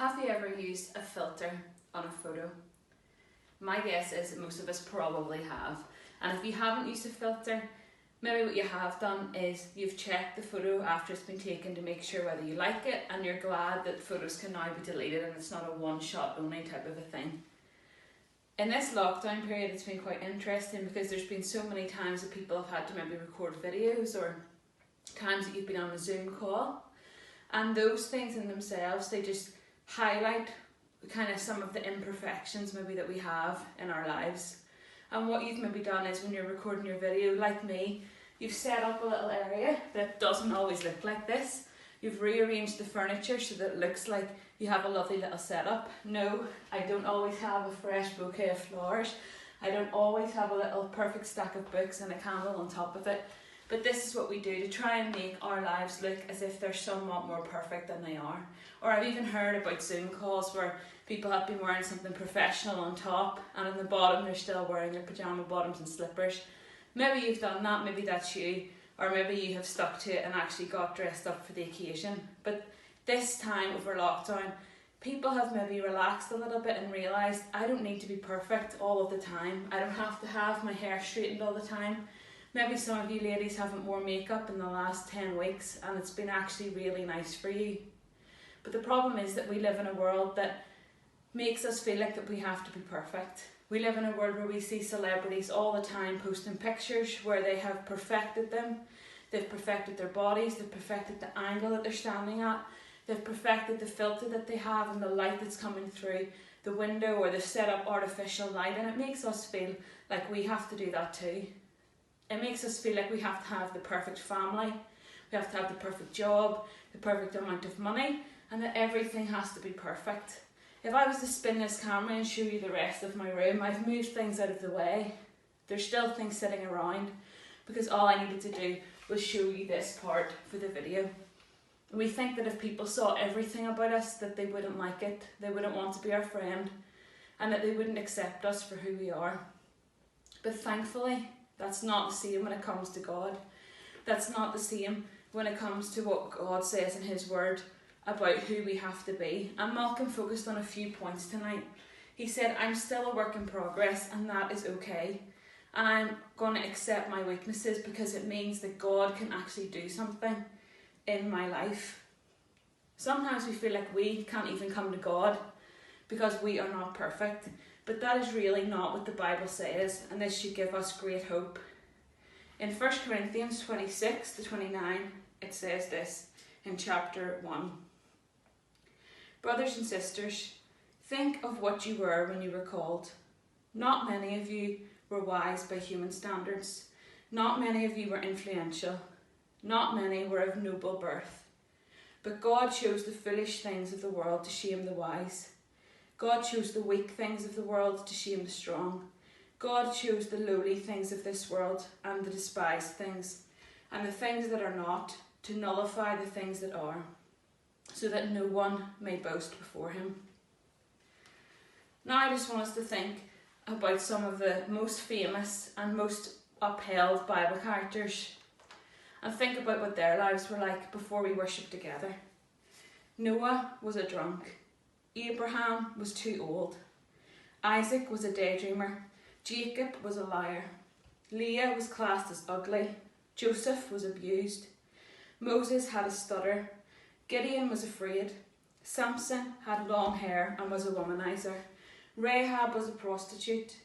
Have you ever used a filter on a photo? My guess is that most of us probably have. And if you haven't used a filter, maybe what you have done is you've checked the photo after it's been taken to make sure whether you like it, and you're glad that photos can now be deleted and it's not a one shot only type of a thing. In this lockdown period, it's been quite interesting because there's been so many times that people have had to maybe record videos, or times that you've been on a Zoom call, and those things in themselves, they just highlight kind of some of the imperfections maybe that we have in our lives. And what you've maybe done is, when you're recording your video, like me, you've set up a little area that doesn't always look like this. You've rearranged the furniture so that it looks like you have a lovely little setup. No, I don't always have a fresh bouquet of flowers. I don't always have a little perfect stack of books and a candle on top of it. But this is what we do to try and make our lives look as if they're somewhat more perfect than they are. Or I've even heard about Zoom calls where people have been wearing something professional on top, and on the bottom they're still wearing their pyjama bottoms and slippers. Maybe you've done that, maybe that's you, or maybe you have stuck to it and actually got dressed up for the occasion. But this time over lockdown, people have maybe relaxed a little bit and realised, I don't need to be perfect all of the time. I don't have to have my hair straightened all the time. Maybe some of you ladies haven't worn makeup in the last 10 weeks and it's been actually really nice for you. But the problem is that we live in a world that makes us feel like that we have to be perfect. We live in a world where we see celebrities all the time posting pictures where they have perfected them. They've perfected their bodies, they've perfected the angle that they're standing at, they've perfected the filter that they have and the light that's coming through the window, or they've set up artificial light, and it makes us feel like we have to do that too. It makes us feel like we have to have the perfect family, we have to have the perfect job, the perfect amount of money, and that everything has to be perfect. If I was to spin this camera and show you the rest of my room, I've moved things out of the way. There's still things sitting around because all I needed to do was show you this part for the video. We think that if people saw everything about us, that they wouldn't like it, they wouldn't want to be our friend, and that they wouldn't accept us for who we are. But thankfully, that's not the same when it comes to God. That's not the same when it comes to what God says in His Word about who we have to be. And Malcolm focused on a few points tonight. He said, I'm still a work in progress, and that is okay. And I'm going to accept my weaknesses because it means that God can actually do something in my life. Sometimes we feel like we can't even come to God because we are not perfect. But that is really not what the Bible says, and this should give us great hope. In 1 Corinthians 26 to 29, it says this in chapter 1. Brothers and sisters, think of what you were when you were called. Not many of you were wise by human standards. Not many of you were influential. Not many were of noble birth. But God chose the foolish things of the world to shame the wise. God chose the weak things of the world to shame the strong. God chose the lowly things of this world and the despised things, and the things that are not, to nullify the things that are, so that no one may boast before Him. Now I just want us to think about some of the most famous and most upheld Bible characters, and think about what their lives were like before we worshipped together. Noah was a drunk. Abraham was too old. Isaac was a daydreamer. Jacob was a liar. Leah was classed as ugly. Joseph was abused. Moses had a stutter. Gideon was afraid. Samson had long hair and was a womanizer. Rahab was a prostitute.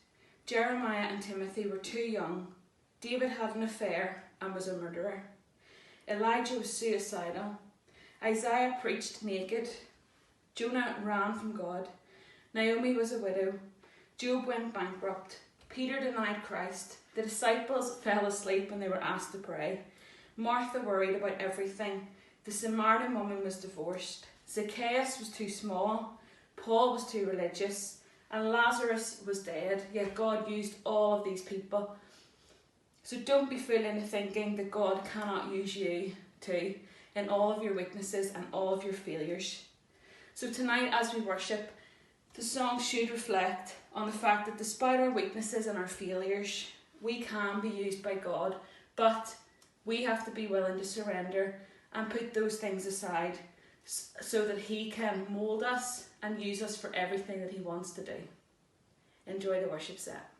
Jeremiah and Timothy were too young. David had an affair and was a murderer. Elijah was suicidal. Isaiah preached naked. Jonah ran from God. Naomi was a widow. Job went bankrupt. Peter denied Christ. The disciples fell asleep when they were asked to pray. Martha worried about everything. The Samaritan woman was divorced. Zacchaeus was too small. Paul was too religious. And Lazarus was dead. Yet God used all of these people. So don't be fooled into thinking that God cannot use you too in all of your weaknesses and all of your failures. So tonight, as we worship, the song should reflect on the fact that despite our weaknesses and our failures, we can be used by God, but we have to be willing to surrender and put those things aside so that He can mould us and use us for everything that He wants to do. Enjoy the worship set.